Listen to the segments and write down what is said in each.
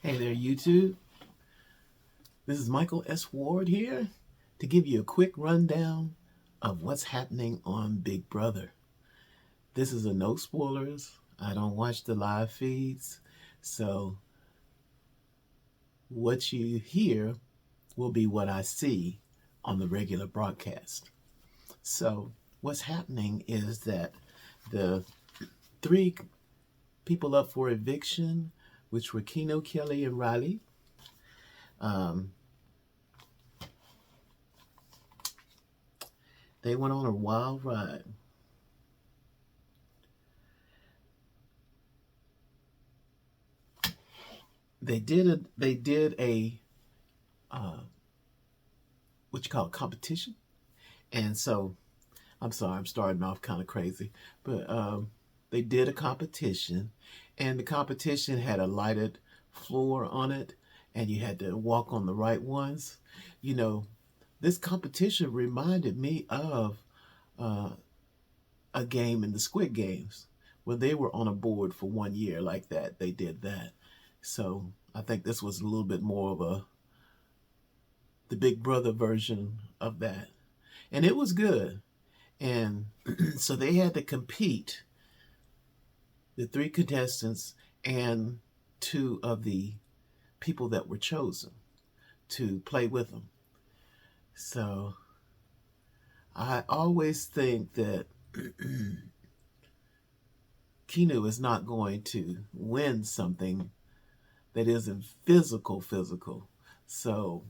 Hey there, YouTube. This is Michael S. Ward here to give you a quick rundown of what's happening on Big Brother. This is a no spoilers. I don't watch the live feeds, so what you hear will be what I see on the regular broadcast. So what's happening is that the three people up for eviction, which were Keno, Kelly, and Riley, they went on a wild ride. They did a what you call competition, and so I'm sorry, I'm starting off kind of crazy, but they did a competition, and the competition had a lighted floor on it, and you had to walk on the right ones. You know, this competition reminded me of a game in the Squid Games where they were on a board for 1 year like that. They did that. So I think this was a little bit more of the Big Brother version of that. And it was good. And so they had to compete, the three contestants and two of the people that were chosen to play with them. So I always think that Kinu is not going to win something that isn't physical. So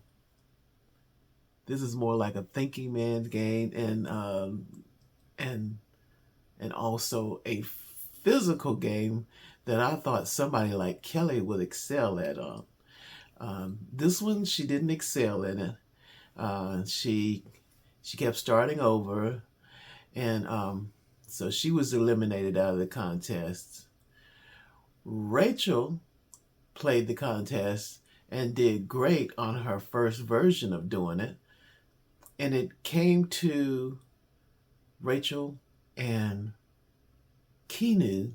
this is more like a thinking man's game, and also a physical game that I thought somebody like Kelly would excel at. This one, she didn't excel in it. She kept starting over, and so she was eliminated out of the contest. Rachel played the contest and did great on her first version of doing it. And it came to Rachel and Kinu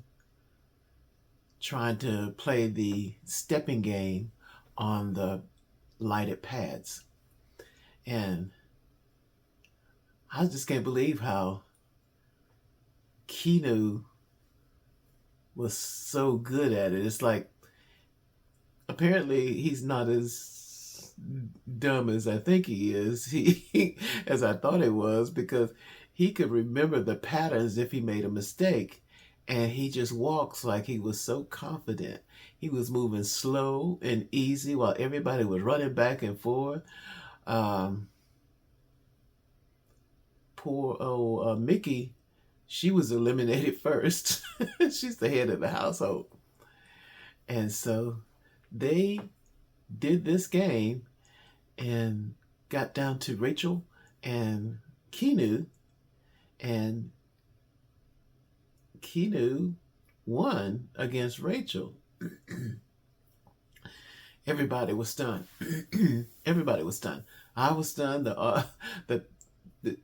trying to play the stepping game on the lighted pads. And I just can't believe how Kinu was so good at it. It's like, apparently he's not as dumb as I think he is, as I thought he was, because he could remember the patterns if he made a mistake, and he just walks like he was so confident. He was moving slow and easy while everybody was running back and forth. Poor old Mickey, she was eliminated first. She's the head of the household. And so they did this game and got down to Rachel and Kinu, and Kinu won against Rachel. Everybody was stunned. Everybody was stunned. I was stunned. The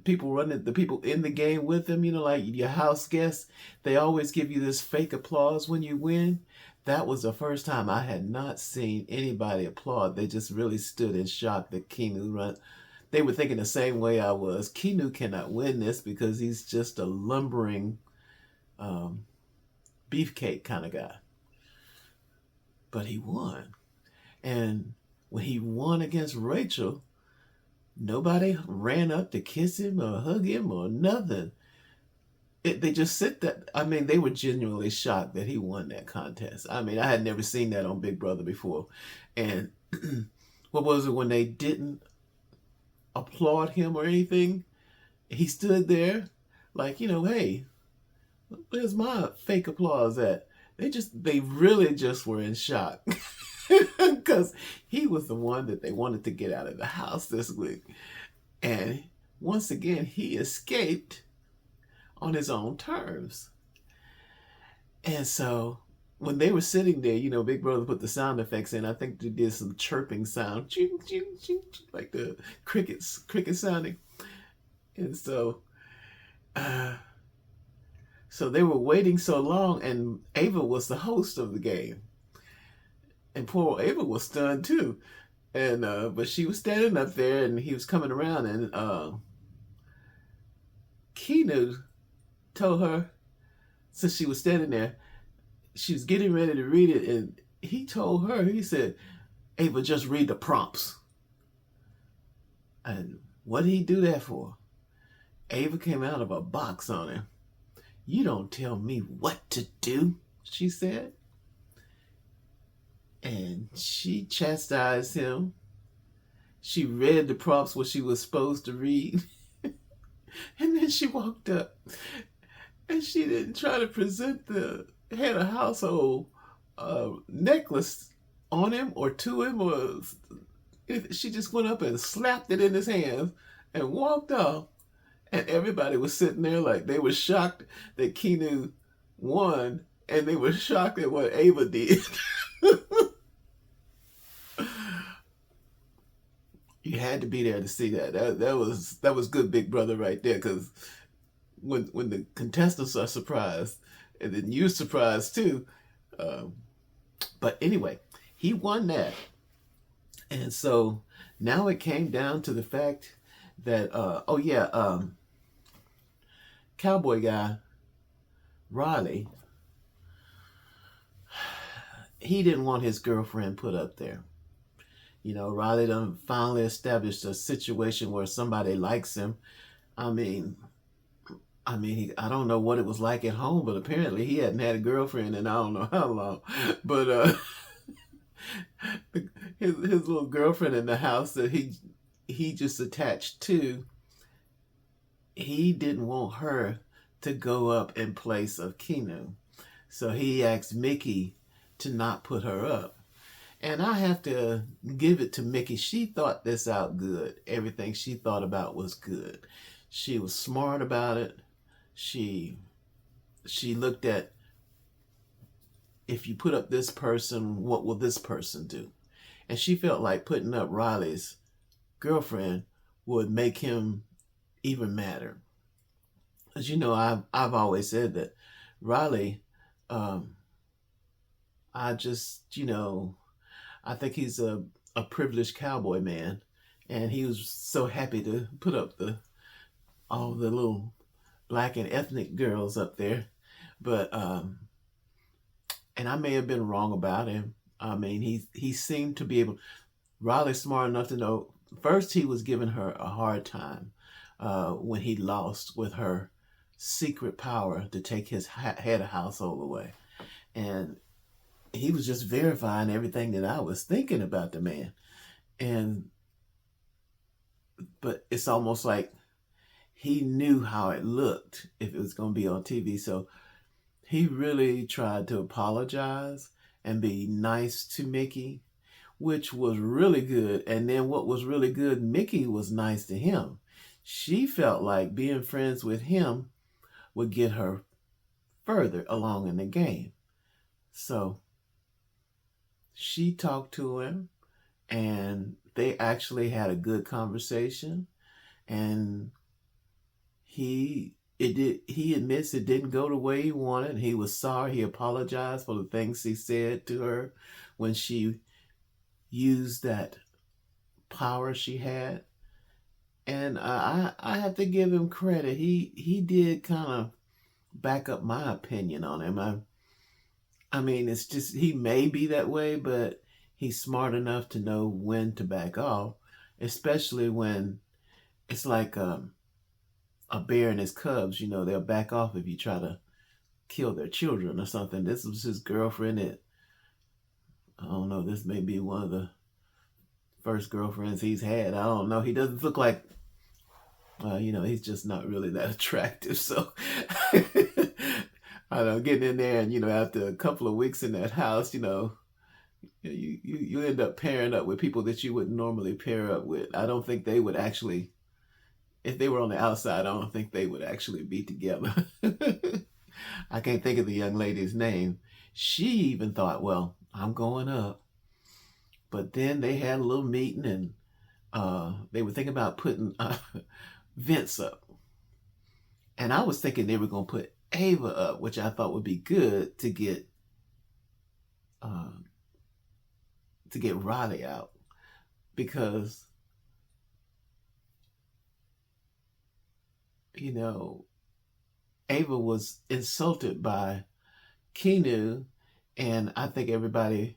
people running, the people in the game with them, you know, like your house guests, they always give you this fake applause when you win. That was the first time I had not seen anybody applaud. They just really stood in shock that Kinu run. They were thinking the same way I was. Kinu cannot win this because he's just a lumbering beefcake kind of guy. But he won. And when he won against Rachel, nobody ran up to kiss him or hug him or nothing. They just sit there. I mean, they were genuinely shocked that he won that contest. I mean, I had never seen that on Big Brother before. And what was it, when they didn't applaud him or anything? He stood there like, you know, hey, where's my fake applause at? They really just were in shock. Because he was the one that they wanted to get out of the house this week. And once again, he escaped on his own terms. And so when they were sitting there, you know, Big Brother put the sound effects in. I think they did some chirping sound, ching, ching, ching, like the cricket sounding. And so they were waiting so long, and Ava was the host of the game. And poor Ava was stunned too. And but she was standing up there, and he was coming around, and Keanu told her, since she was standing there, she was getting ready to read it, and he told her, he said, Ava, just read the prompts. And what did he do that for? Ava came out of a box on him. You don't tell me what to do, she said. And she chastised him. She read the prompts what she was supposed to read. And then she walked up. And she didn't try to present the head of household necklace on him or to him, or she just went up and slapped it in his hands and walked off. And everybody was sitting there like they were shocked that Keanu won, and they were shocked at what Ava did. You had to be there to see that. That was good, Big Brother, right there. Because when the contestants are surprised, and then you're surprised too. But anyway, he won that, and so now it came down to the fact that cowboy guy Riley, he didn't want his girlfriend put up there. You know, Riley done finally established a situation where somebody likes him. I mean, I don't know what it was like at home, but apparently he hadn't had a girlfriend in I don't know how long. But his little girlfriend in the house that he just attached to, he didn't want her to go up in place of Keanu. So he asked Mickey to not put her up. And I have to give it to Mickey. She thought this out good. Everything she thought about was good. She was smart about it. She looked at, if you put up this person, what will this person do? And she felt like putting up Riley's girlfriend would make him even madder. As you know, I've always said that Riley, I think he's a privileged cowboy man, and he was so happy to put up all the little black and ethnic girls up there. But and I may have been wrong about him. I mean, he seemed to be able. Riley's smart enough to know. First, he was giving her a hard time when he lost with her secret power to take his head of household away, and he was just verifying everything that I was thinking about the man. But it's almost like he knew how it looked if it was going to be on TV. So he really tried to apologize and be nice to Mickey, which was really good. And then what was really good, Mickey was nice to him. She felt like being friends with him would get her further along in the game. So she talked to him, and they actually had a good conversation. And he admits it didn't go the way he wanted. He was sorry. He apologized for the things he said to her when she used that power she had. And I have to give him credit. He did kind of back up my opinion on him. I mean, it's just, he may be that way, but he's smart enough to know when to back off, especially when it's like a bear and his cubs. You know, they'll back off if you try to kill their children or something. This was his girlfriend that, I don't know, this may be one of the first girlfriends he's had. I don't know. He doesn't look like, he's just not really that attractive. So I don't know, getting in there and, after a couple of weeks in that house, you end up pairing up with people that you wouldn't normally pair up with. I don't think they would actually, if they were on the outside, I don't think they would actually be together. I can't think of the young lady's name. She even thought, well, I'm going up. But then they had a little meeting, and they were thinking about putting Vince up. And I was thinking they were going to put Ava up, which I thought would be good to get to get Riley out because, you know, Ava was insulted by Keanu, and I think everybody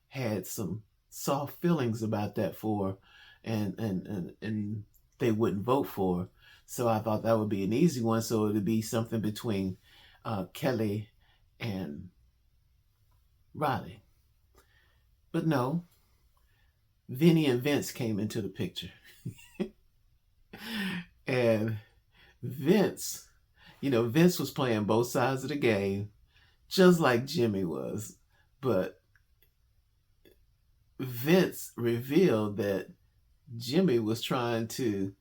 had some soft feelings about that for, and they wouldn't vote for. So I thought that would be an easy one. So it would be something between Kelly and Riley. But no, Vinny and Vince came into the picture. And Vince, Vince was playing both sides of the game, just like Jimmy was. But Vince revealed that Jimmy was trying to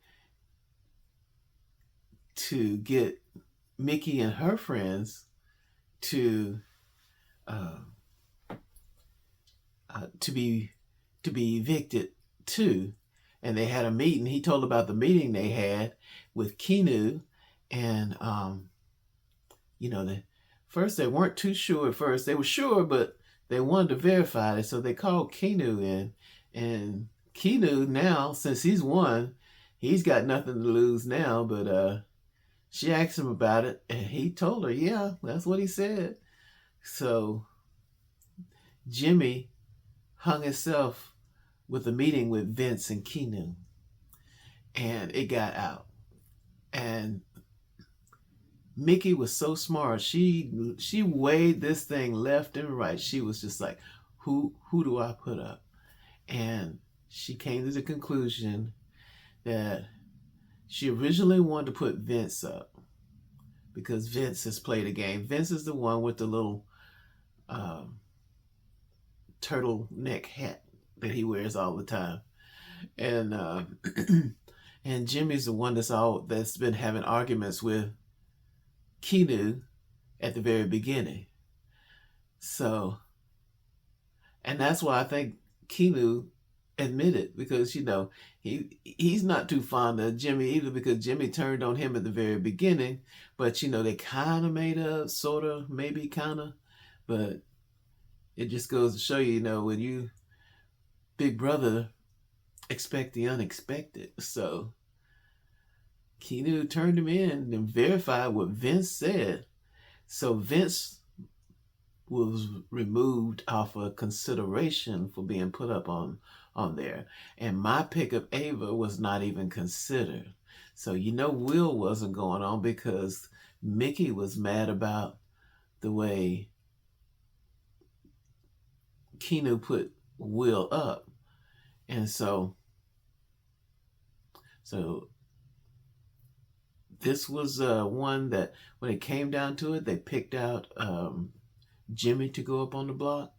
get Mickey and her friends to uh, to be evicted too. And they had a meeting. He told about the meeting they had with Keanu, and first they weren't too sure. At first they were sure, but they wanted to verify it, so they called Keanu in. And Keanu now, since he's won, he's got nothing to lose now. But she asked him about it, and he told her, yeah, that's what he said. So Jimmy hung himself with a meeting with Vince and Keanu, and it got out. And Mickey was so smart. She weighed this thing left and right. She was just like, who do I put up? And she came to the conclusion that she originally wanted to put Vince up because Vince has played a game. Vince is the one with the little turtleneck hat that he wears all the time, and and Jimmy's the one that's been having arguments with Keanu at the very beginning. So, and that's why I think Keanu admitted, because he's not too fond of Jimmy either, because Jimmy turned on him at the very beginning, but they kind of made up, sort of, maybe kind of, but it just goes to show you, when you big brother expect the unexpected. So Keanu turned him in and verified what Vince said. So Vince was removed off of consideration for being put up on there. And my pick of Ava was not even considered. So Will wasn't going on because Mickey was mad about the way Keanu put Will up. And so this was one that when it came down to it, they picked out Jimmy to go up on the block.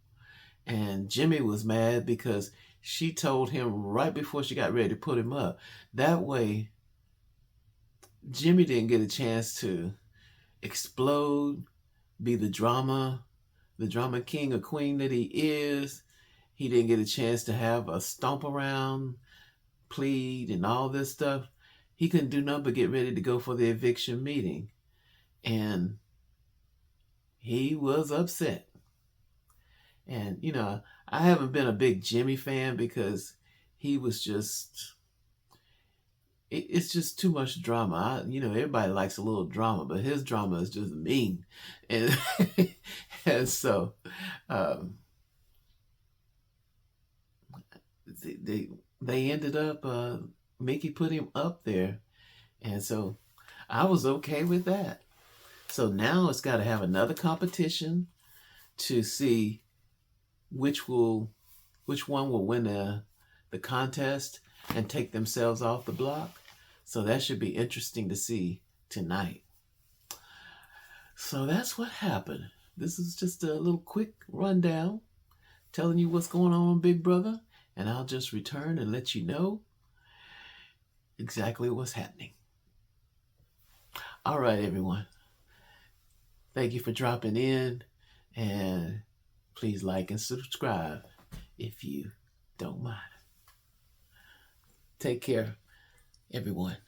And Jimmy was mad because she told him right before she got ready to put him up. That way, Jimmy didn't get a chance to explode, be the drama king or queen that he is. He didn't get a chance to have a stomp around, plead, and all this stuff. He couldn't do nothing but get ready to go for the eviction meeting. And he was upset. And, I haven't been a big Jimmy fan because he was just, it's just too much drama. Everybody likes a little drama, but his drama is just mean. And, and so, they ended up, Mickey put him up there. And so I was okay with that. So now it's got to have another competition to see which one will win the contest and take themselves off the block. So that should be interesting to see tonight. So that's what happened. This is just a little quick rundown telling you what's going on, Big Brother. And I'll just return and let you know exactly what's happening. All right, everyone. Thank you for dropping in, and please like and subscribe if you don't mind. Take care, everyone.